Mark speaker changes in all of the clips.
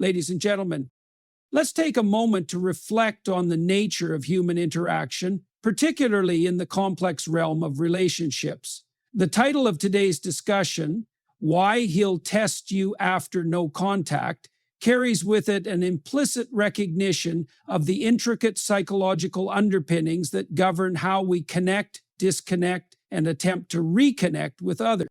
Speaker 1: Ladies and gentlemen, let's take a moment to reflect on the nature of human interaction, particularly in the complex realm of relationships. The title of today's discussion, Why He'll Test You After No Contact, carries with it an implicit recognition of the intricate psychological underpinnings that govern how we connect, disconnect, and attempt to reconnect with others.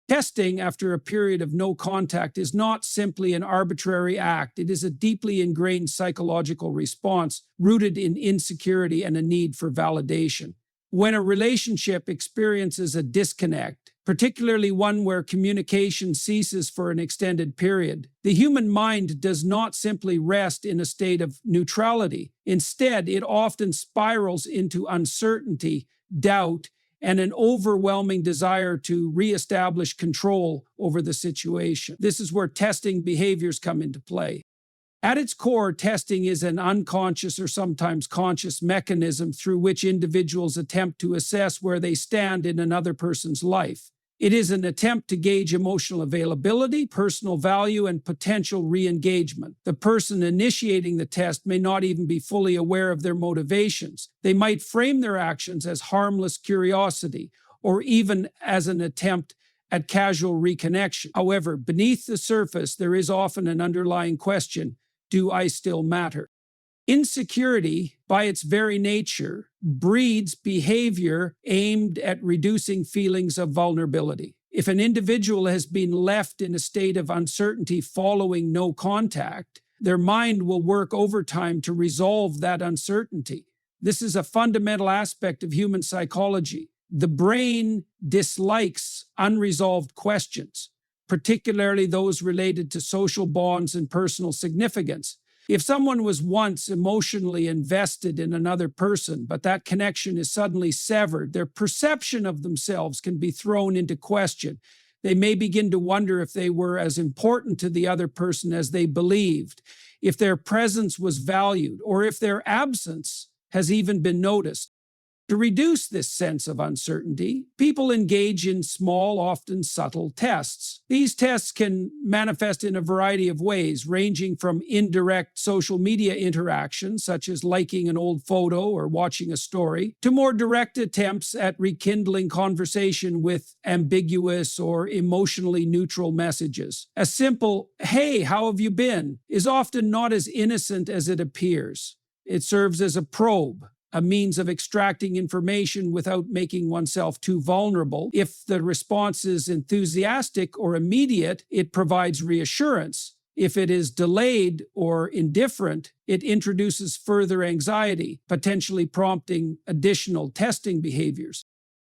Speaker 1: Testing after a period of no contact is not simply an arbitrary act. It is a deeply ingrained psychological response rooted in insecurity and a need for validation. When a relationship experiences a disconnect, particularly one where communication ceases for an extended period, the human mind does not simply rest in a state of neutrality. Instead, it often spirals into uncertainty, doubt, and an overwhelming desire to reestablish control over the situation. This is where testing behaviors come into play. At its core, testing is an unconscious or sometimes conscious mechanism through which individuals attempt to assess where they stand in another person's life. It is an attempt to gauge emotional availability, personal value, and potential re-engagement. The person initiating the test may not even be fully aware of their motivations. They might frame their actions as harmless curiosity or even as an attempt at casual reconnection. However, beneath the surface, there is often an underlying question: do I still matter? Insecurity, by its very nature, breeds behavior aimed at reducing feelings of vulnerability. If an individual has been left in a state of uncertainty following no contact, their mind will work overtime to resolve that uncertainty. This is a fundamental aspect of human psychology. The brain dislikes unresolved questions, particularly those related to social bonds and personal significance. If someone was once emotionally invested in another person, but that connection is suddenly severed, their perception of themselves can be thrown into question. They may begin to wonder if they were as important to the other person as they believed, if their presence was valued, or if their absence has even been noticed. To reduce this sense of uncertainty, people engage in small, often subtle tests. These tests can manifest in a variety of ways, ranging from indirect social media interactions, such as liking an old photo or watching a story, to more direct attempts at rekindling conversation with ambiguous or emotionally neutral messages. A simple, "Hey, how have you been?" is often not as innocent as it appears. It serves as a probe, a means of extracting information without making oneself too vulnerable. If the response is enthusiastic or immediate, it provides reassurance. If it is delayed or indifferent, it introduces further anxiety, potentially prompting additional testing behaviors.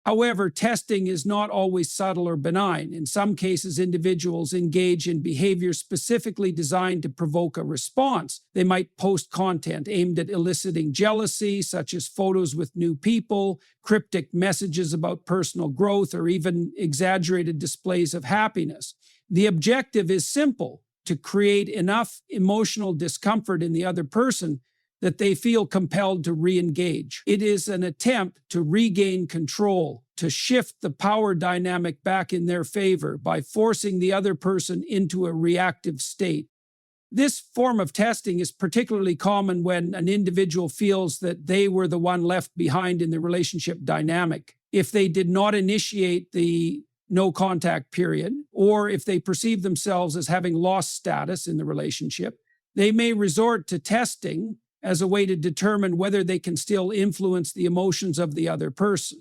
Speaker 1: However, testing is not always subtle or benign. In some cases, individuals engage in behaviors specifically designed to provoke a response. They might post content aimed at eliciting jealousy, such as photos with new people, cryptic messages about personal growth, or even exaggerated displays of happiness. The objective is simple: to create enough emotional discomfort in the other person that they feel compelled to re-engage. It is an attempt to regain control, to shift the power dynamic back in their favor by forcing the other person into a reactive state. This form of testing is particularly common when an individual feels that they were the one left behind in the relationship dynamic. If they did not initiate the no contact period, or if they perceive themselves as having lost status in the relationship, they may resort to testing as a way to determine whether they can still influence the emotions of the other person.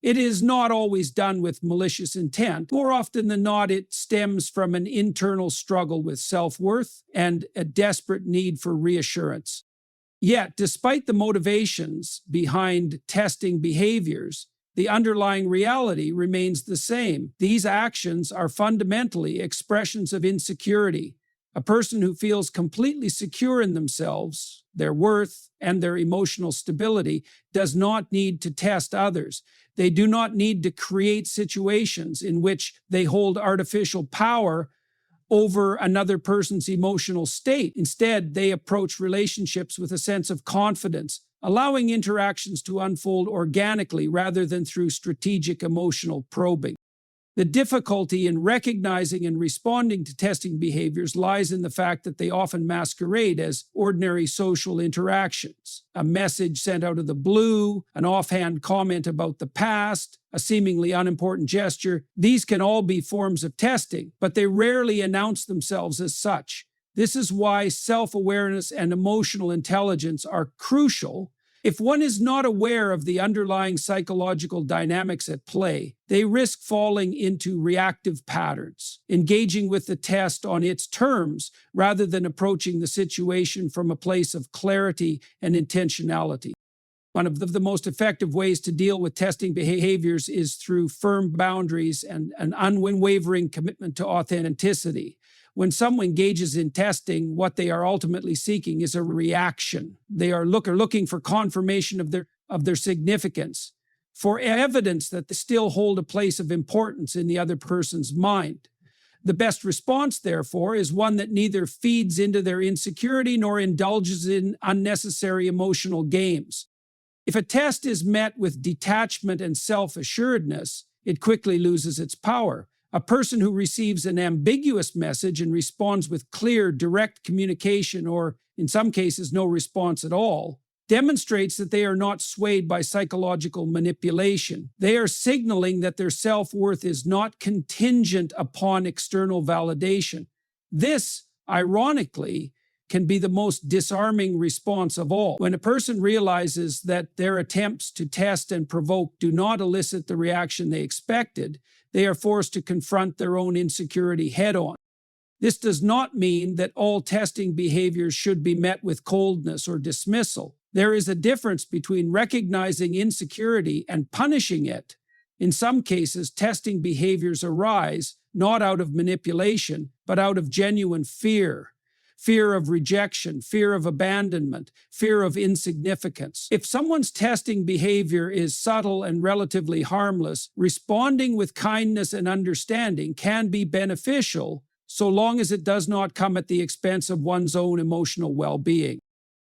Speaker 1: It is not always done with malicious intent. More often than not, it stems from an internal struggle with self-worth and a desperate need for reassurance. Yet, despite the motivations behind testing behaviors, the underlying reality remains the same. These actions are fundamentally expressions of insecurity. A person who feels completely secure in themselves, their worth, and their emotional stability does not need to test others. They do not need to create situations in which they hold artificial power over another person's emotional state. Instead, they approach relationships with a sense of confidence, allowing interactions to unfold organically rather than through strategic emotional probing. The difficulty in recognizing and responding to testing behaviors lies in the fact that they often masquerade as ordinary social interactions. A message sent out of the blue, an offhand comment about the past, a seemingly unimportant gesture. These can all be forms of testing, but they rarely announce themselves as such. This is why self-awareness and emotional intelligence are crucial. If one is not aware of the underlying psychological dynamics at play, they risk falling into reactive patterns, engaging with the test on its terms rather than approaching the situation from a place of clarity and intentionality. One of the most effective ways to deal with testing behaviors is through firm boundaries and an unwavering commitment to authenticity. When someone engages in testing, what they are ultimately seeking is a reaction. They are looking for confirmation of their significance, for evidence that they still hold a place of importance in the other person's mind. The best response, therefore, is one that neither feeds into their insecurity nor indulges in unnecessary emotional games. If a test is met with detachment and self-assuredness, it quickly loses its power. A person who receives an ambiguous message and responds with clear, direct communication, or in some cases no response at all, demonstrates that they are not swayed by psychological manipulation. They are signaling that their self-worth is not contingent upon external validation. This, ironically, can be the most disarming response of all. When a person realizes that their attempts to test and provoke do not elicit the reaction they expected, they are forced to confront their own insecurity head-on. This does not mean that all testing behaviors should be met with coldness or dismissal. There is a difference between recognizing insecurity and punishing it. In some cases, testing behaviors arise not out of manipulation, but out of genuine fear. Fear of rejection, fear of abandonment, fear of insignificance. If someone's testing behavior is subtle and relatively harmless, responding with kindness and understanding can be beneficial so long as it does not come at the expense of one's own emotional well-being.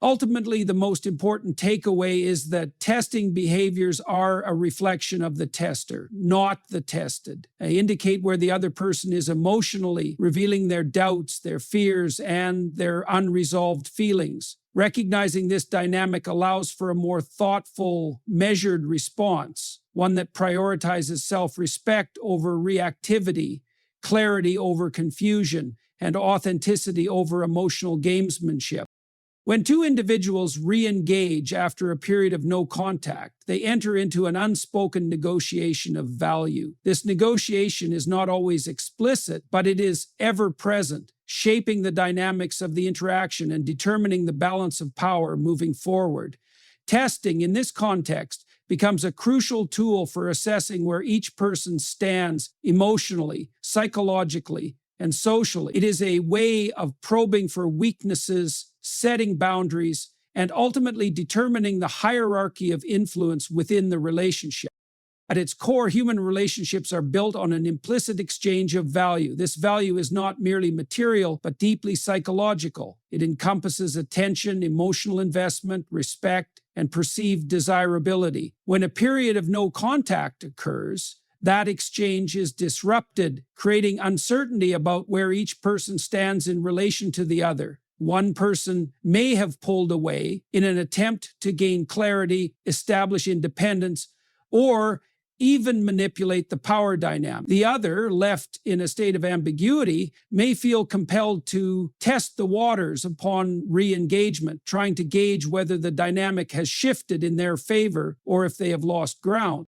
Speaker 1: Ultimately, the most important takeaway is that testing behaviors are a reflection of the tester, not the tested. They indicate where the other person is emotionally, revealing their doubts, their fears, and their unresolved feelings. Recognizing this dynamic allows for a more thoughtful, measured response, one that prioritizes self-respect over reactivity, clarity over confusion, and authenticity over emotional gamesmanship. When two individuals re-engage after a period of no contact, they enter into an unspoken negotiation of value. This negotiation is not always explicit, but it is ever present, shaping the dynamics of the interaction and determining the balance of power moving forward. Testing, in this context, becomes a crucial tool for assessing where each person stands emotionally, psychologically, and socially. It is a way of probing for weaknesses, setting boundaries, and ultimately determining the hierarchy of influence within the relationship. At its core, human relationships are built on an implicit exchange of value. This value is not merely material, but deeply psychological. It encompasses attention, emotional investment, respect, and perceived desirability. When a period of no contact occurs, that exchange is disrupted, creating uncertainty about where each person stands in relation to the other. One person may have pulled away in an attempt to gain clarity, establish independence, or even manipulate the power dynamic. The other, left in a state of ambiguity, may feel compelled to test the waters upon re-engagement, trying to gauge whether the dynamic has shifted in their favor or if they have lost ground.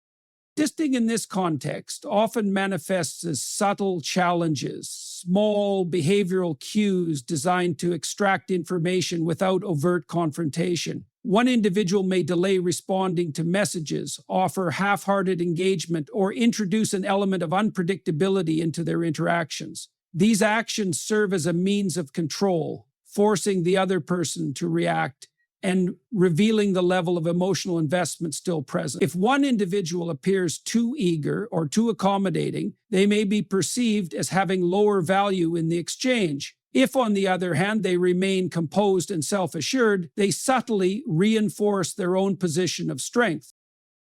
Speaker 1: Testing in this context often manifests as subtle challenges, small behavioral cues designed to extract information without overt confrontation. One individual may delay responding to messages, offer half-hearted engagement, or introduce an element of unpredictability into their interactions. These actions serve as a means of control, forcing the other person to react and revealing the level of emotional investment still present. If one individual appears too eager or too accommodating, they may be perceived as having lower value in the exchange. If, on the other hand, they remain composed and self-assured, they subtly reinforce their own position of strength.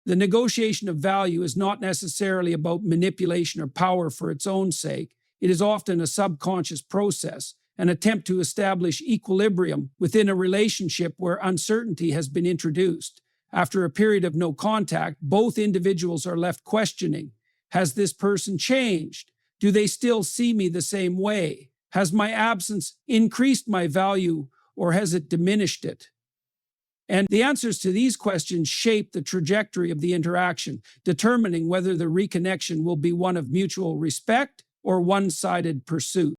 Speaker 1: The negotiation of value is not necessarily about manipulation or power for its own sake. It is often a subconscious process, an attempt to establish equilibrium within a relationship where uncertainty has been introduced. After a period of no contact, both individuals are left questioning, has this person changed? Do they still see me the same way? Has my absence increased my value or has it diminished it? And the answers to these questions shape the trajectory of the interaction, determining whether the reconnection will be one of mutual respect or one-sided pursuit.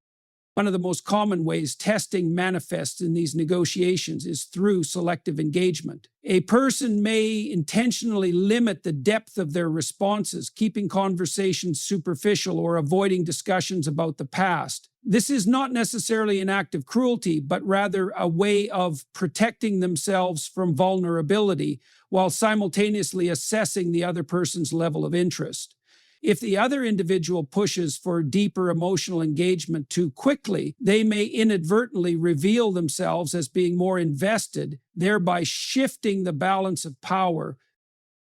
Speaker 1: One of the most common ways testing manifests in these negotiations is through selective engagement. A person may intentionally limit the depth of their responses, keeping conversations superficial or avoiding discussions about the past. This is not necessarily an act of cruelty, but rather a way of protecting themselves from vulnerability while simultaneously assessing the other person's level of interest. If the other individual pushes for deeper emotional engagement too quickly, they may inadvertently reveal themselves as being more invested, thereby shifting the balance of power.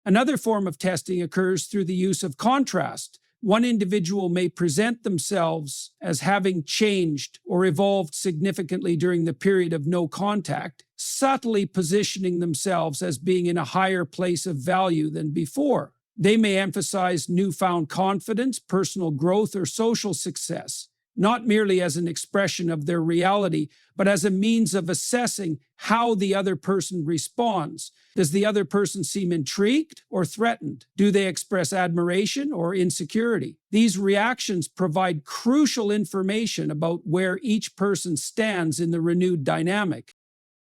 Speaker 1: Another form of testing occurs through the use of contrast. One individual may present themselves as having changed or evolved significantly during the period of no contact, subtly positioning themselves as being in a higher place of value than before. They may emphasize newfound confidence, personal growth, or social success, not merely as an expression of their reality, but as a means of assessing how the other person responds. Does the other person seem intrigued or threatened? Do they express admiration or insecurity? These reactions provide crucial information about where each person stands in the renewed dynamic.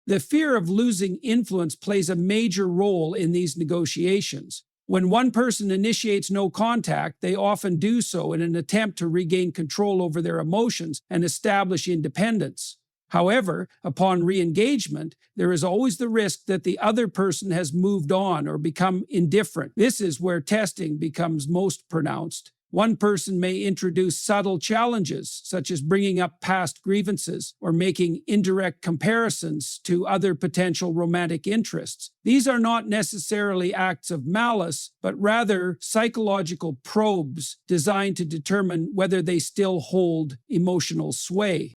Speaker 1: The fear of losing influence plays a major role in these negotiations. When one person initiates no contact, they often do so in an attempt to regain control over their emotions and establish independence. However, upon re-engagement, there is always the risk that the other person has moved on or become indifferent. This is where testing becomes most pronounced. One person may introduce subtle challenges, such as bringing up past grievances or making indirect comparisons to other potential romantic interests. These are not necessarily acts of malice, but rather psychological probes designed to determine whether they still hold emotional sway.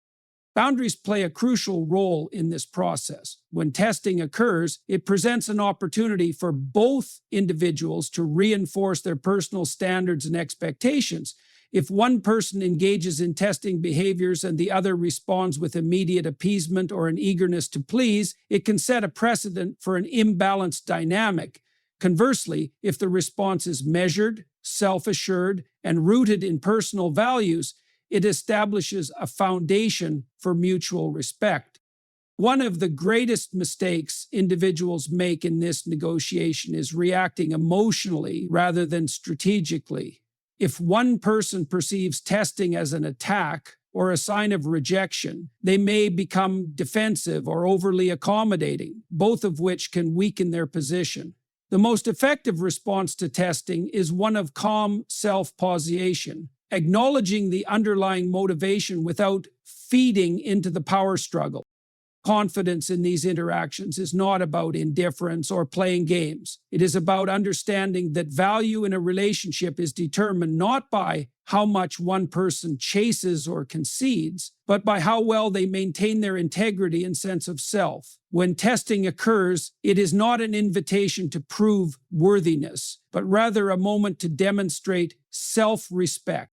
Speaker 1: Boundaries play a crucial role in this process. When testing occurs, it presents an opportunity for both individuals to reinforce their personal standards and expectations. If one person engages in testing behaviors and the other responds with immediate appeasement or an eagerness to please, it can set a precedent for an imbalanced dynamic. Conversely, if the response is measured, self-assured, and rooted in personal values, it establishes a foundation for mutual respect. One of the greatest mistakes individuals make in this negotiation is reacting emotionally rather than strategically. If one person perceives testing as an attack or a sign of rejection, they may become defensive or overly accommodating, both of which can weaken their position. The most effective response to testing is one of calm self-pauseation, acknowledging the underlying motivation without feeding into the power struggle. Confidence in these interactions is not about indifference or playing games. It is about understanding that value in a relationship is determined not by how much one person chases or concedes, but by how well they maintain their integrity and sense of self. When testing occurs, it is not an invitation to prove worthiness, but rather a moment to demonstrate self-respect.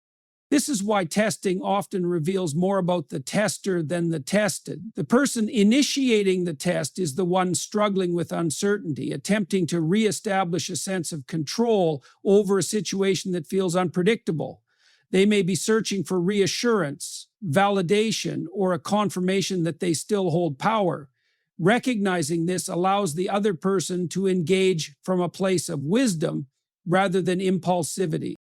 Speaker 1: This is why testing often reveals more about the tester than the tested. The person initiating the test is the one struggling with uncertainty, attempting to reestablish a sense of control over a situation that feels unpredictable. They may be searching for reassurance, validation, or a confirmation that they still hold power. Recognizing this allows the other person to engage from a place of wisdom rather than impulsivity.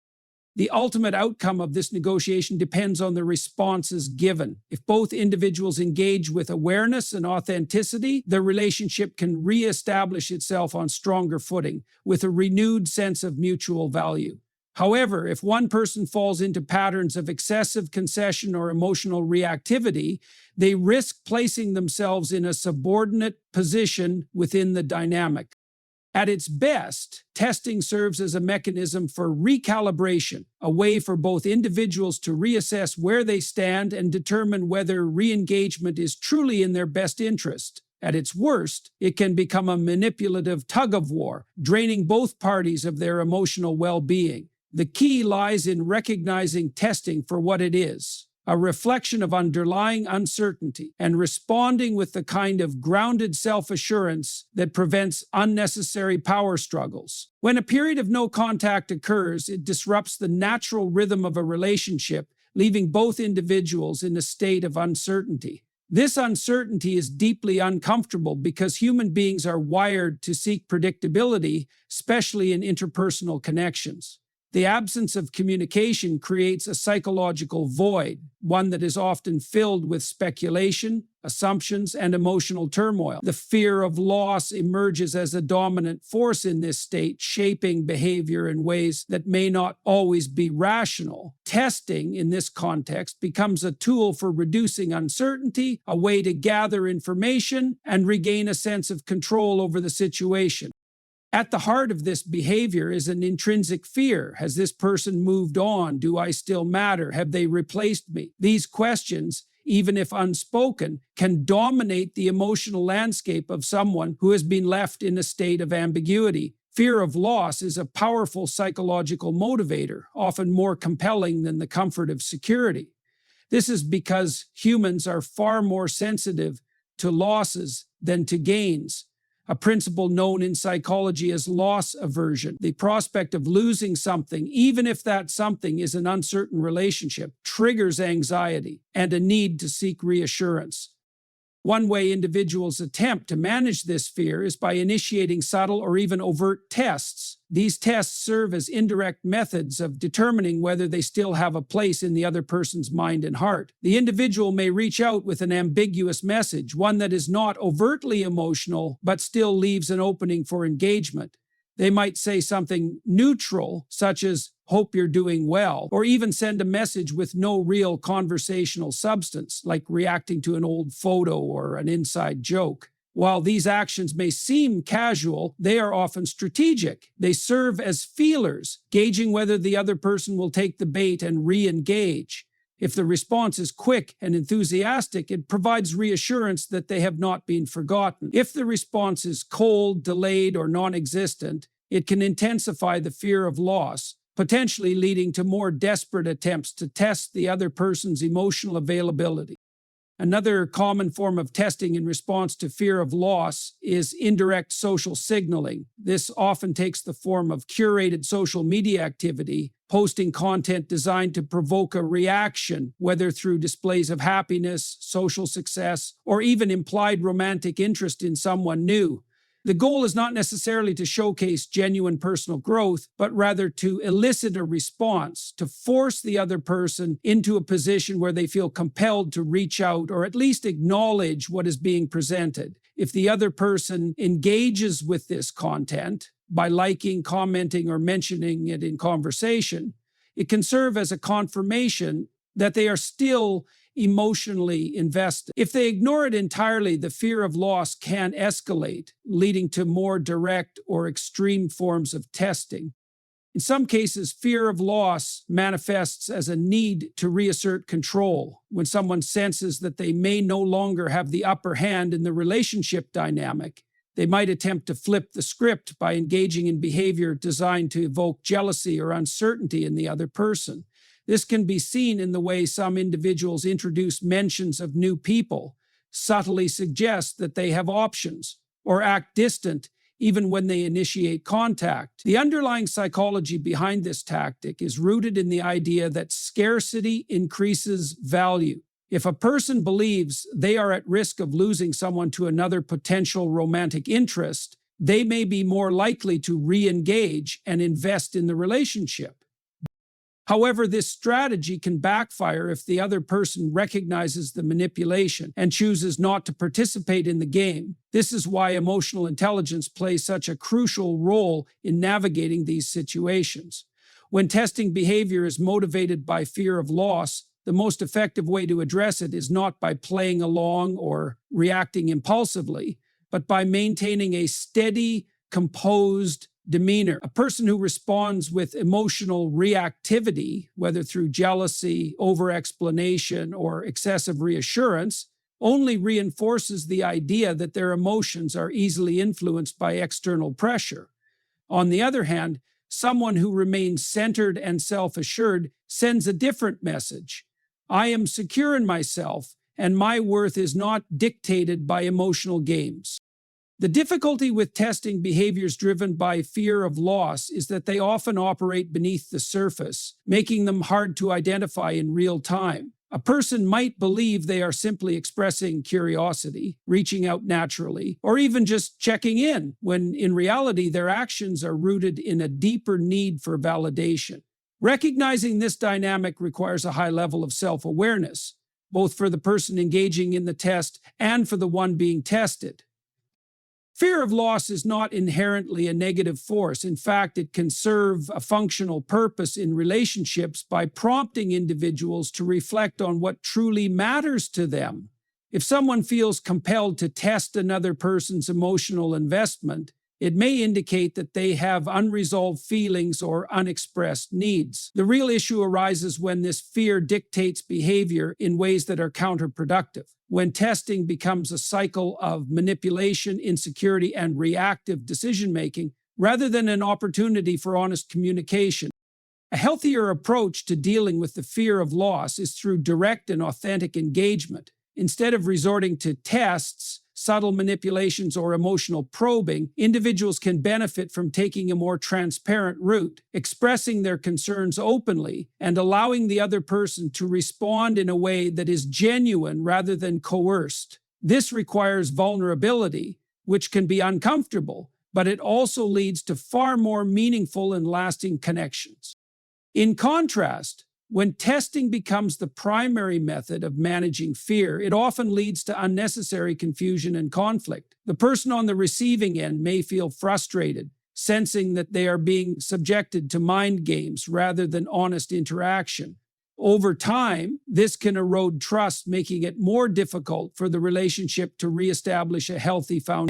Speaker 1: The ultimate outcome of this negotiation depends on the responses given. If both individuals engage with awareness and authenticity, the relationship can reestablish itself on stronger footing, with a renewed sense of mutual value. However, if one person falls into patterns of excessive concession or emotional reactivity, they risk placing themselves in a subordinate position within the dynamic. At its best, testing serves as a mechanism for recalibration, a way for both individuals to reassess where they stand and determine whether re-engagement is truly in their best interest. At its worst, it can become a manipulative tug-of-war, draining both parties of their emotional well-being. The key lies in recognizing testing for what it is, a reflection of underlying uncertainty, and responding with the kind of grounded self-assurance that prevents unnecessary power struggles. When a period of no contact occurs, it disrupts the natural rhythm of a relationship, leaving both individuals in a state of uncertainty. This uncertainty is deeply uncomfortable because human beings are wired to seek predictability, especially in interpersonal connections. The absence of communication creates a psychological void, one that is often filled with speculation, assumptions, and emotional turmoil. The fear of loss emerges as a dominant force in this state, shaping behavior in ways that may not always be rational. Testing, in this context, becomes a tool for reducing uncertainty, a way to gather information, and regain a sense of control over the situation. At the heart of this behavior is an intrinsic fear. Has this person moved on? Do I still matter? Have they replaced me? These questions, even if unspoken, can dominate the emotional landscape of someone who has been left in a state of ambiguity. Fear of loss is a powerful psychological motivator, often more compelling than the comfort of security. This is because humans are far more sensitive to losses than to gains, a principle known in psychology as loss aversion. The prospect of losing something, even if that something is an uncertain relationship, triggers anxiety and a need to seek reassurance. One way individuals attempt to manage this fear is by initiating subtle or even overt tests. These tests serve as indirect methods of determining whether they still have a place in the other person's mind and heart. The individual may reach out with an ambiguous message, one that is not overtly emotional but still leaves an opening for engagement. They might say something neutral, such as, "Hope you're doing well," or even send a message with no real conversational substance, like reacting to an old photo or an inside joke. While these actions may seem casual, they are often strategic. They serve as feelers, gauging whether the other person will take the bait and re-engage. If the response is quick and enthusiastic, it provides reassurance that they have not been forgotten. If the response is cold, delayed, or non-existent, it can intensify the fear of loss, potentially leading to more desperate attempts to test the other person's emotional availability. Another common form of testing in response to fear of loss is indirect social signaling. This often takes the form of curated social media activity, posting content designed to provoke a reaction, whether through displays of happiness, social success, or even implied romantic interest in someone new. The goal is not necessarily to showcase genuine personal growth, but rather to elicit a response, to force the other person into a position where they feel compelled to reach out or at least acknowledge what is being presented. If the other person engages with this content by liking, commenting, or mentioning it in conversation, it can serve as a confirmation that they are still emotionally invested. If they ignore it entirely, the fear of loss can escalate, leading to more direct or extreme forms of testing. In some cases, fear of loss manifests as a need to reassert control. When someone senses that they may no longer have the upper hand in the relationship dynamic, they might attempt to flip the script by engaging in behavior designed to evoke jealousy or uncertainty in the other person. This can be seen in the way some individuals introduce mentions of new people, subtly suggest that they have options, or act distant even when they initiate contact. The underlying psychology behind this tactic is rooted in the idea that scarcity increases value. If a person believes they are at risk of losing someone to another potential romantic interest, they may be more likely to re-engage and invest in the relationship. However, this strategy can backfire if the other person recognizes the manipulation and chooses not to participate in the game. This is why emotional intelligence plays such a crucial role in navigating these situations. When testing behavior is motivated by fear of loss, the most effective way to address it is not by playing along or reacting impulsively, but by maintaining a steady, composed demeanor. A person who responds with emotional reactivity, whether through jealousy, over-explanation, or excessive reassurance, only reinforces the idea that their emotions are easily influenced by external pressure. On the other hand, someone who remains centered and self-assured sends a different message. I am secure in myself, and my worth is not dictated by emotional games. The difficulty with testing behaviors driven by fear of loss is that they often operate beneath the surface, making them hard to identify in real time. A person might believe they are simply expressing curiosity, reaching out naturally, or even just checking in, when in reality their actions are rooted in a deeper need for validation. Recognizing this dynamic requires a high level of self-awareness, both for the person engaging in the test and for the one being tested. Fear of loss is not inherently a negative force. In fact, it can serve a functional purpose in relationships by prompting individuals to reflect on what truly matters to them. If someone feels compelled to test another person's emotional investment, it may indicate that they have unresolved feelings or unexpressed needs. The real issue arises when this fear dictates behavior in ways that are counterproductive. When testing becomes a cycle of manipulation, insecurity, and reactive decision-making, rather than an opportunity for honest communication. A healthier approach to dealing with the fear of loss is through direct and authentic engagement. Instead of resorting to tests, subtle manipulations, or emotional probing, individuals can benefit from taking a more transparent route, expressing their concerns openly, and allowing the other person to respond in a way that is genuine rather than coerced. This requires vulnerability, which can be uncomfortable, but it also leads to far more meaningful and lasting connections. In contrast, when testing becomes the primary method of managing fear, it often leads to unnecessary confusion and conflict. The person on the receiving end may feel frustrated, sensing that they are being subjected to mind games rather than honest interaction. Over time, this can erode trust, making it more difficult for the relationship to reestablish a healthy foundation.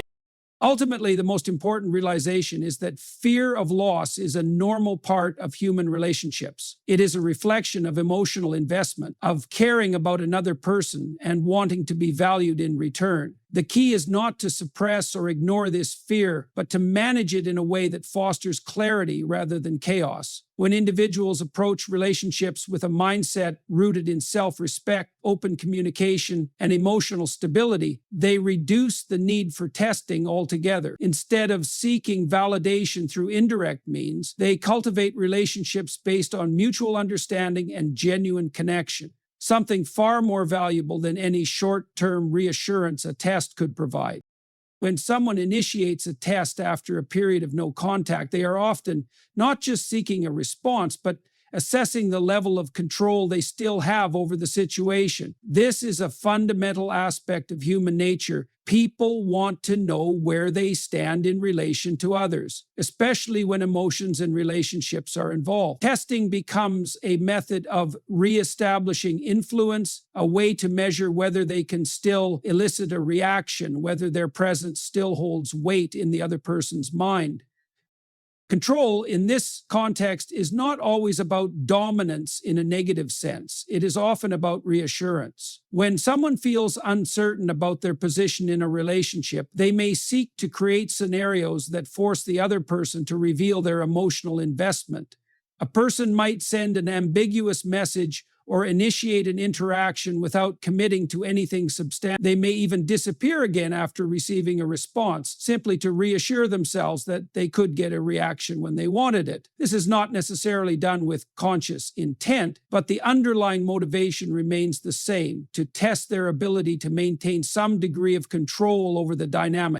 Speaker 1: Ultimately, the most important realization is that fear of loss is a normal part of human relationships. It is a reflection of emotional investment, of caring about another person and wanting to be valued in return. The key is not to suppress or ignore this fear, but to manage it in a way that fosters clarity rather than chaos. When individuals approach relationships with a mindset rooted in self-respect, open communication, and emotional stability, they reduce the need for testing altogether. Instead of seeking validation through indirect means, they cultivate relationships based on mutual understanding and genuine connection, something far more valuable than any short-term reassurance a test could provide. When someone initiates a test after a period of no contact, they are often not just seeking a response, but assessing the level of control they still have over the situation. This is a fundamental aspect of human nature. People want to know where they stand in relation to others, especially when emotions and relationships are involved. Testing becomes a method of reestablishing influence, a way to measure whether they can still elicit a reaction, whether their presence still holds weight in the other person's mind. Control in this context is not always about dominance in a negative sense. It is often about reassurance. When someone feels uncertain about their position in a relationship, they may seek to create scenarios that force the other person to reveal their emotional investment. A person might send an ambiguous message or initiate an interaction without committing to anything substantial. They may even disappear again after receiving a response, simply to reassure themselves that they could get a reaction when they wanted it. This is not necessarily done with conscious intent, but the underlying motivation remains the same: to test their ability to maintain some degree of control over the dynamic.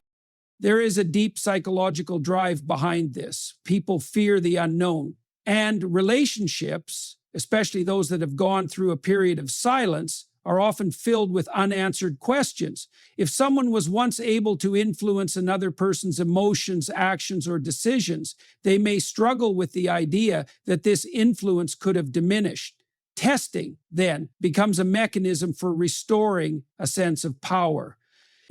Speaker 1: There is a deep psychological drive behind this. People fear the unknown, and relationships, especially those that have gone through a period of silence, are often filled with unanswered questions. If someone was once able to influence another person's emotions, actions, or decisions, they may struggle with the idea that this influence could have diminished. Testing, then, becomes a mechanism for restoring a sense of power.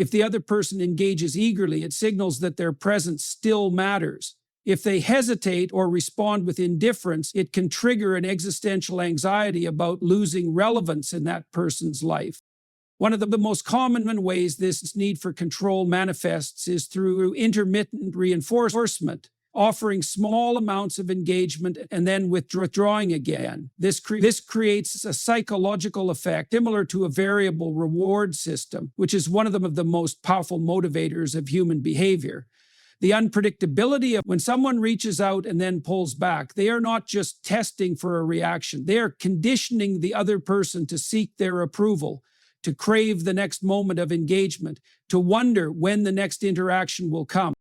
Speaker 1: If the other person engages eagerly, it signals that their presence still matters. If they hesitate or respond with indifference, it can trigger an existential anxiety about losing relevance in that person's life. One of the most common ways this need for control manifests is through intermittent reinforcement, offering small amounts of engagement and then withdrawing again. This creates a psychological effect similar to a variable reward system, which is one of the most powerful motivators of human behavior. The unpredictability of when someone reaches out and then pulls back, they are not just testing for a reaction. They are conditioning the other person to seek their approval, to crave the next moment of engagement, to wonder when the next interaction will come.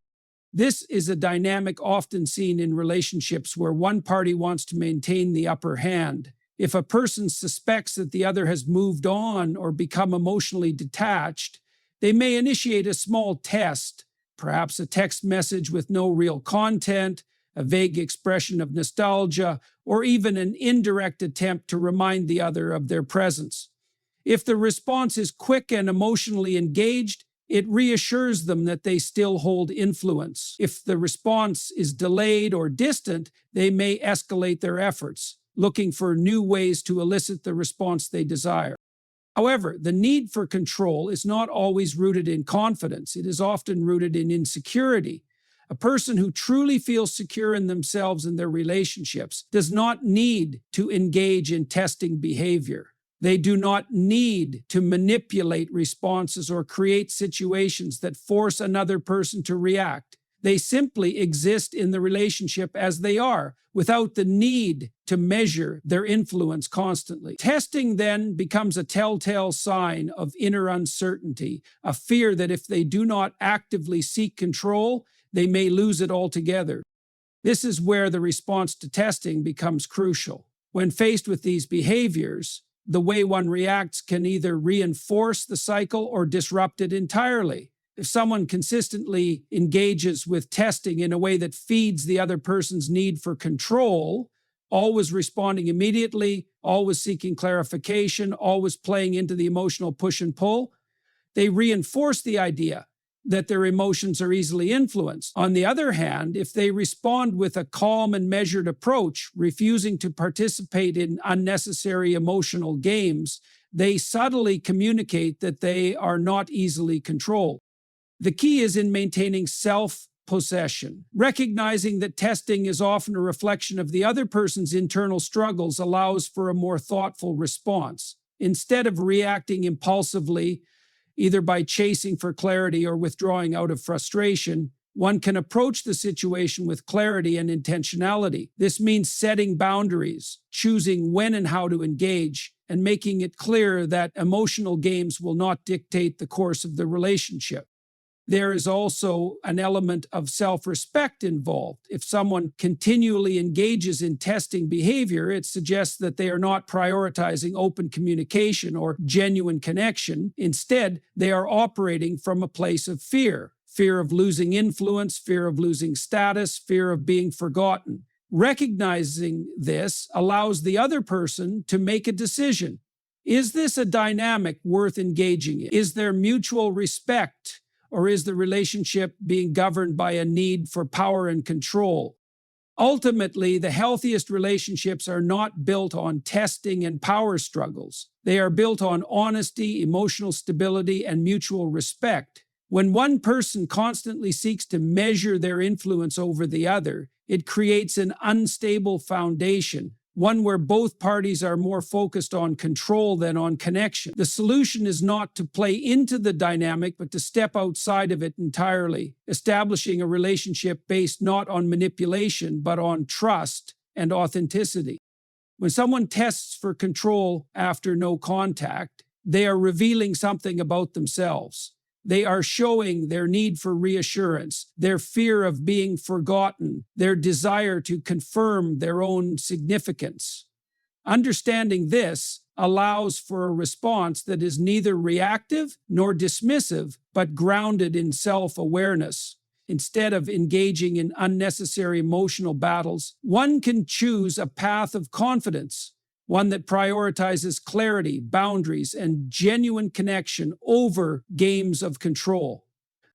Speaker 1: This is a dynamic often seen in relationships where one party wants to maintain the upper hand. If a person suspects that the other has moved on or become emotionally detached, they may initiate a small test, perhaps a text message with no real content, a vague expression of nostalgia, or even an indirect attempt to remind the other of their presence. If the response is quick and emotionally engaged, it reassures them that they still hold influence. If the response is delayed or distant, they may escalate their efforts, looking for new ways to elicit the response they desire. However, the need for control is not always rooted in confidence. It is often rooted in insecurity. A person who truly feels secure in themselves and their relationships does not need to engage in testing behavior. They do not need to manipulate responses or create situations that force another person to react. They simply exist in the relationship as they are, without the need to measure their influence constantly. Testing then becomes a telltale sign of inner uncertainty, a fear that if they do not actively seek control, they may lose it altogether. This is where the response to testing becomes crucial. When faced with these behaviors, the way one reacts can either reinforce the cycle or disrupt it entirely. If someone consistently engages with testing in a way that feeds the other person's need for control, always responding immediately, always seeking clarification, always playing into the emotional push and pull, they reinforce the idea that their emotions are easily influenced. On the other hand, if they respond with a calm and measured approach, refusing to participate in unnecessary emotional games, they subtly communicate that they are not easily controlled. The key is in maintaining self-possession. Recognizing that testing is often a reflection of the other person's internal struggles allows for a more thoughtful response. Instead of reacting impulsively, either by chasing for clarity or withdrawing out of frustration, one can approach the situation with clarity and intentionality. This means setting boundaries, choosing when and how to engage, and making it clear that emotional games will not dictate the course of the relationship. There is also an element of self-respect involved. If someone continually engages in testing behavior, it suggests that they are not prioritizing open communication or genuine connection. Instead, they are operating from a place of fear. Fear of losing influence, fear of losing status, fear of being forgotten. Recognizing this allows the other person to make a decision. Is this a dynamic worth engaging in? Is there mutual respect? Or is the relationship being governed by a need for power and control? Ultimately, the healthiest relationships are not built on testing and power struggles. They are built on honesty, emotional stability, and mutual respect. When one person constantly seeks to measure their influence over the other, it creates an unstable foundation, one where both parties are more focused on control than on connection. The solution is not to play into the dynamic, but to step outside of it entirely, establishing a relationship based not on manipulation, but on trust and authenticity. When someone tests for control after no contact, they are revealing something about themselves. They are showing their need for reassurance, their fear of being forgotten, their desire to confirm their own significance. Understanding this allows for a response that is neither reactive nor dismissive, but grounded in self-awareness. Instead of engaging in unnecessary emotional battles, one can choose a path of confidence, one that prioritizes clarity, boundaries, and genuine connection over games of control.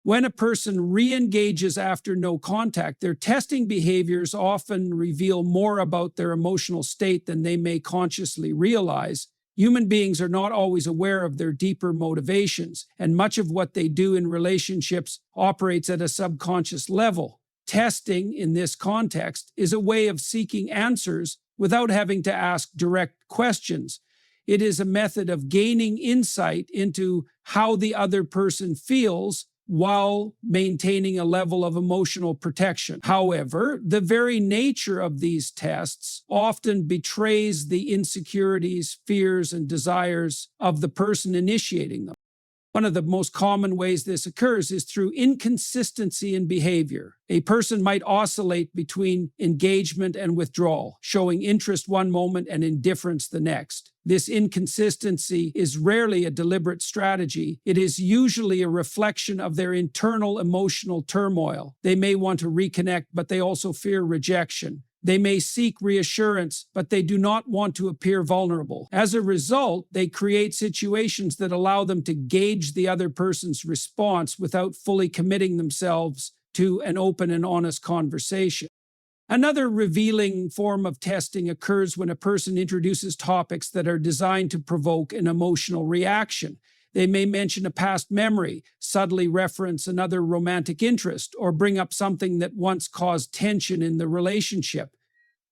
Speaker 1: When a person re-engages after no contact, their testing behaviors often reveal more about their emotional state than they may consciously realize. Human beings are not always aware of their deeper motivations, and much of what they do in relationships operates at a subconscious level. Testing, in this context, is a way of seeking answers without having to ask direct questions. It is a method of gaining insight into how the other person feels while maintaining a level of emotional protection. However, the very nature of these tests often betrays the insecurities, fears, and desires of the person initiating them. One of the most common ways this occurs is through inconsistency in behavior. A person might oscillate between engagement and withdrawal, showing interest one moment and indifference the next. This inconsistency is rarely a deliberate strategy. It is usually a reflection of their internal emotional turmoil. They may want to reconnect, but they also fear rejection. They may seek reassurance, but they do not want to appear vulnerable. As a result, they create situations that allow them to gauge the other person's response without fully committing themselves to an open and honest conversation. Another revealing form of testing occurs when a person introduces topics that are designed to provoke an emotional reaction. They may mention a past memory, subtly reference another romantic interest, or bring up something that once caused tension in the relationship.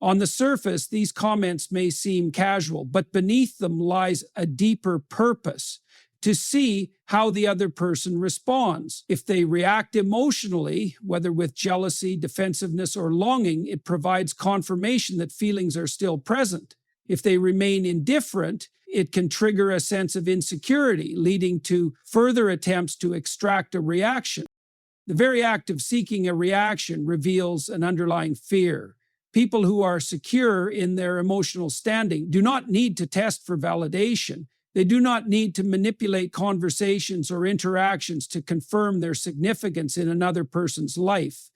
Speaker 1: On the surface, these comments may seem casual, but beneath them lies a deeper purpose: to see how the other person responds. If they react emotionally, whether with jealousy, defensiveness, or longing, it provides confirmation that feelings are still present. If they remain indifferent, it can trigger a sense of insecurity, leading to further attempts to extract a reaction. The very act of seeking a reaction reveals an underlying fear. People who are secure in their emotional standing do not need to test for validation. They do not need to manipulate conversations or interactions to confirm their significance in another person's life.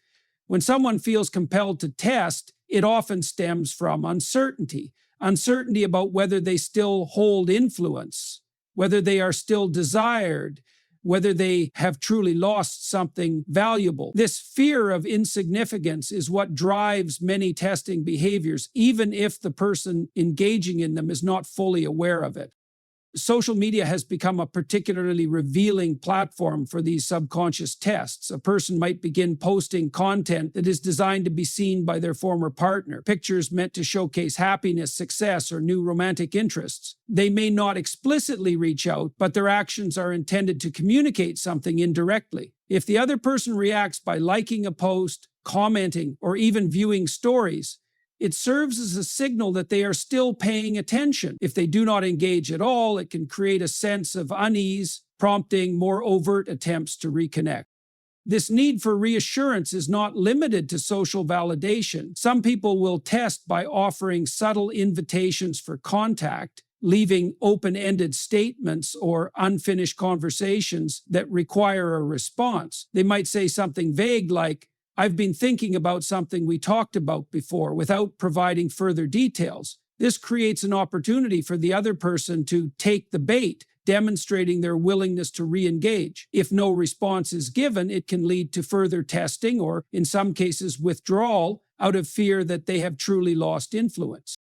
Speaker 1: When someone feels compelled to test, it often stems from uncertainty. Uncertainty about whether they still hold influence, whether they are still desired, whether they have truly lost something valuable. This fear of insignificance is what drives many testing behaviors, even if the person engaging in them is not fully aware of it. Social media has become a particularly revealing platform for these subconscious tests. A person might begin posting content that is designed to be seen by their former partner, pictures meant to showcase happiness, success, or new romantic interests. They may not explicitly reach out, but their actions are intended to communicate something indirectly. If the other person reacts by liking a post, commenting, or even viewing stories, it serves as a signal that they are still paying attention. If they do not engage at all, it can create a sense of unease, prompting more overt attempts to reconnect. This need for reassurance is not limited to social validation. Some people will test by offering subtle invitations for contact, leaving open-ended statements or unfinished conversations that require a response. They might say something vague like, "I've been thinking about something we talked about before," without providing further details. This creates an opportunity for the other person to take the bait, demonstrating their willingness to re-engage. If no response is given, it can lead to further testing or, in some cases, withdrawal out of fear that they have truly lost influence.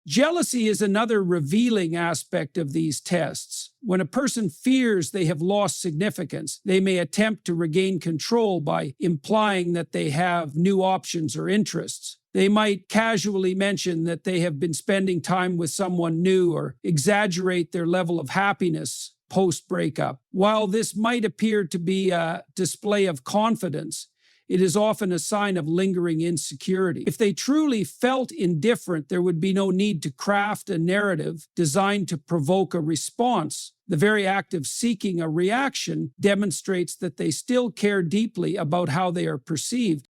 Speaker 1: Jealousy is another revealing aspect of these tests. When a person fears they have lost significance, they may attempt to regain control by implying that they have new options or interests. They might casually mention that they have been spending time with someone new or exaggerate their level of happiness post-breakup. While this might appear to be a display of confidence, it is often a sign of lingering insecurity. If they truly felt indifferent, there would be no need to craft a narrative designed to provoke a response. The very act of seeking a reaction demonstrates that they still care deeply about how they are perceived.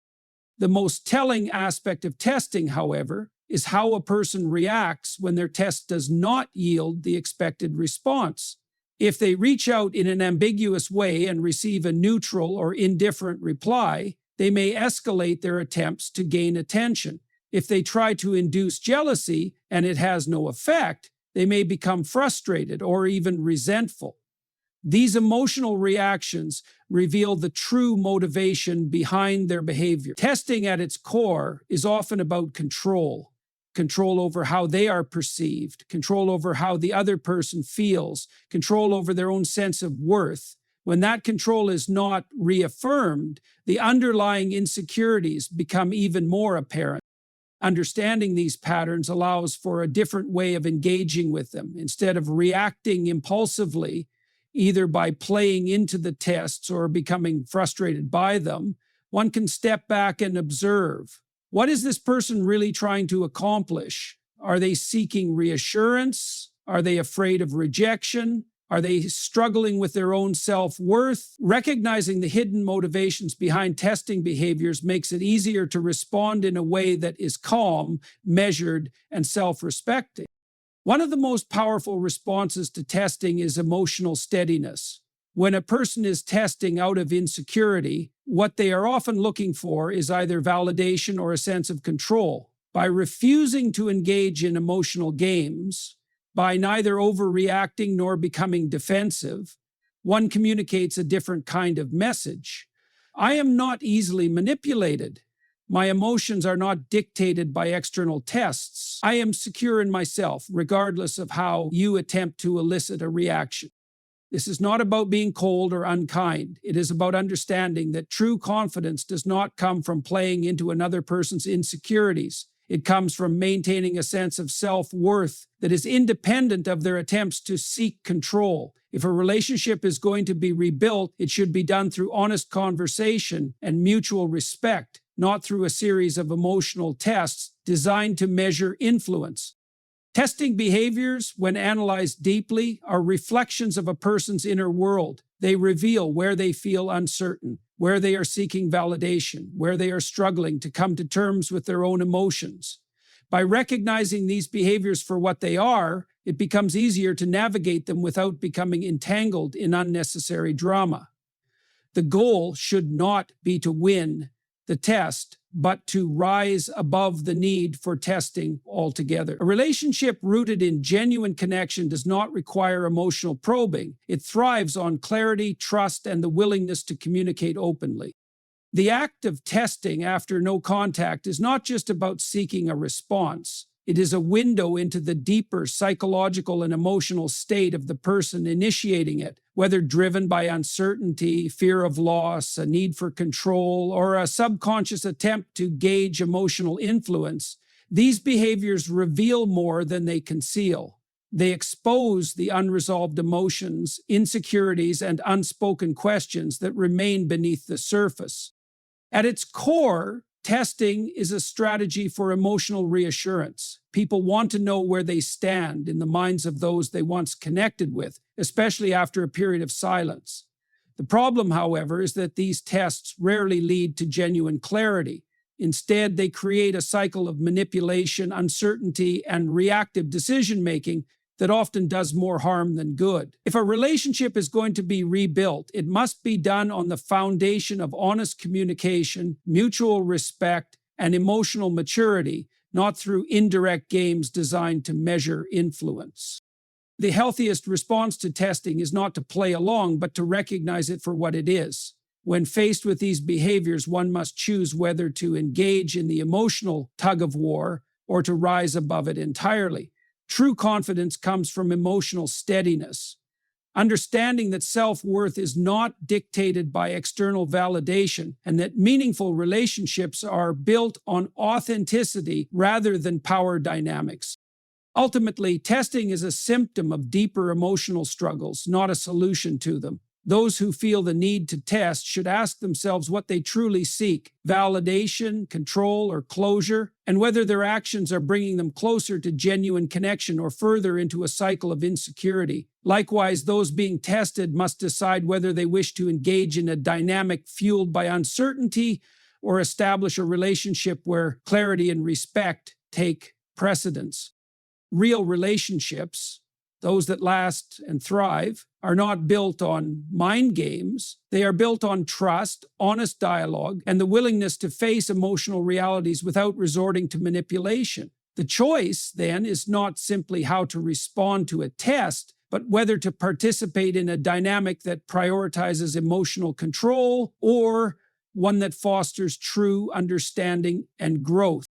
Speaker 1: The most telling aspect of testing, however, is how a person reacts when their test does not yield the expected response. If they reach out in an ambiguous way and receive a neutral or indifferent reply, they may escalate their attempts to gain attention. If they try to induce jealousy and it has no effect, they may become frustrated or even resentful. These emotional reactions reveal the true motivation behind their behavior. Testing at its core is often about control. Control over how they are perceived, control over how the other person feels, control over their own sense of worth. When that control is not reaffirmed, the underlying insecurities become even more apparent. Understanding these patterns allows for a different way of engaging with them. Instead of reacting impulsively, either by playing into the tests or becoming frustrated by them, one can step back and observe. What is this person really trying to accomplish? Are they seeking reassurance? Are they afraid of rejection? Are they struggling with their own self-worth? Recognizing the hidden motivations behind testing behaviors makes it easier to respond in a way that is calm, measured, and self-respecting. One of the most powerful responses to testing is emotional steadiness. When a person is testing out of insecurity, what they are often looking for is either validation or a sense of control. By refusing to engage in emotional games, by neither overreacting nor becoming defensive, one communicates a different kind of message. I am not easily manipulated. My emotions are not dictated by external tests. I am secure in myself, regardless of how you attempt to elicit a reaction. This is not about being cold or unkind. It is about understanding that true confidence does not come from playing into another person's insecurities. It comes from maintaining a sense of self-worth that is independent of their attempts to seek control. If a relationship is going to be rebuilt, it should be done through honest conversation and mutual respect, not through a series of emotional tests designed to measure influence. Testing behaviors, when analyzed deeply, are reflections of a person's inner world. They reveal where they feel uncertain, where they are seeking validation, where they are struggling to come to terms with their own emotions. By recognizing these behaviors for what they are, it becomes easier to navigate them without becoming entangled in unnecessary drama. The goal should not be to win the test, but to rise above the need for testing altogether. A relationship rooted in genuine connection does not require emotional probing. It thrives on clarity, trust, and the willingness to communicate openly. The act of testing after no contact is not just about seeking a response. It is a window into the deeper psychological and emotional state of the person initiating it, whether driven by uncertainty, fear of loss, a need for control, or a subconscious attempt to gauge emotional influence. These behaviors reveal more than they conceal. They expose the unresolved emotions, insecurities, and unspoken questions that remain beneath the surface. At its core, testing is a strategy for emotional reassurance. People want to know where they stand in the minds of those they once connected with, especially after a period of silence. The problem, however, is that these tests rarely lead to genuine clarity. Instead, they create a cycle of manipulation, uncertainty, and reactive decision-making that often does more harm than good. If a relationship is going to be rebuilt, it must be done on the foundation of honest communication, mutual respect, and emotional maturity, not through indirect games designed to measure influence. The healthiest response to testing is not to play along, but to recognize it for what it is. When faced with these behaviors, one must choose whether to engage in the emotional tug-of-war or to rise above it entirely. True confidence comes from emotional steadiness. Understanding that self-worth is not dictated by external validation and that meaningful relationships are built on authenticity rather than power dynamics. Ultimately, testing is a symptom of deeper emotional struggles, not a solution to them. Those who feel the need to test should ask themselves what they truly seek: validation, control, or closure, and whether their actions are bringing them closer to genuine connection or further into a cycle of insecurity. Likewise, those being tested must decide whether they wish to engage in a dynamic fueled by uncertainty or establish a relationship where clarity and respect take precedence. Real relationships, those that last and thrive, are not built on mind games. They are built on trust, honest dialogue, and the willingness to face emotional realities without resorting to manipulation. The choice, then, is not simply how to respond to a test, but whether to participate in a dynamic that prioritizes emotional control or one that fosters true understanding and growth.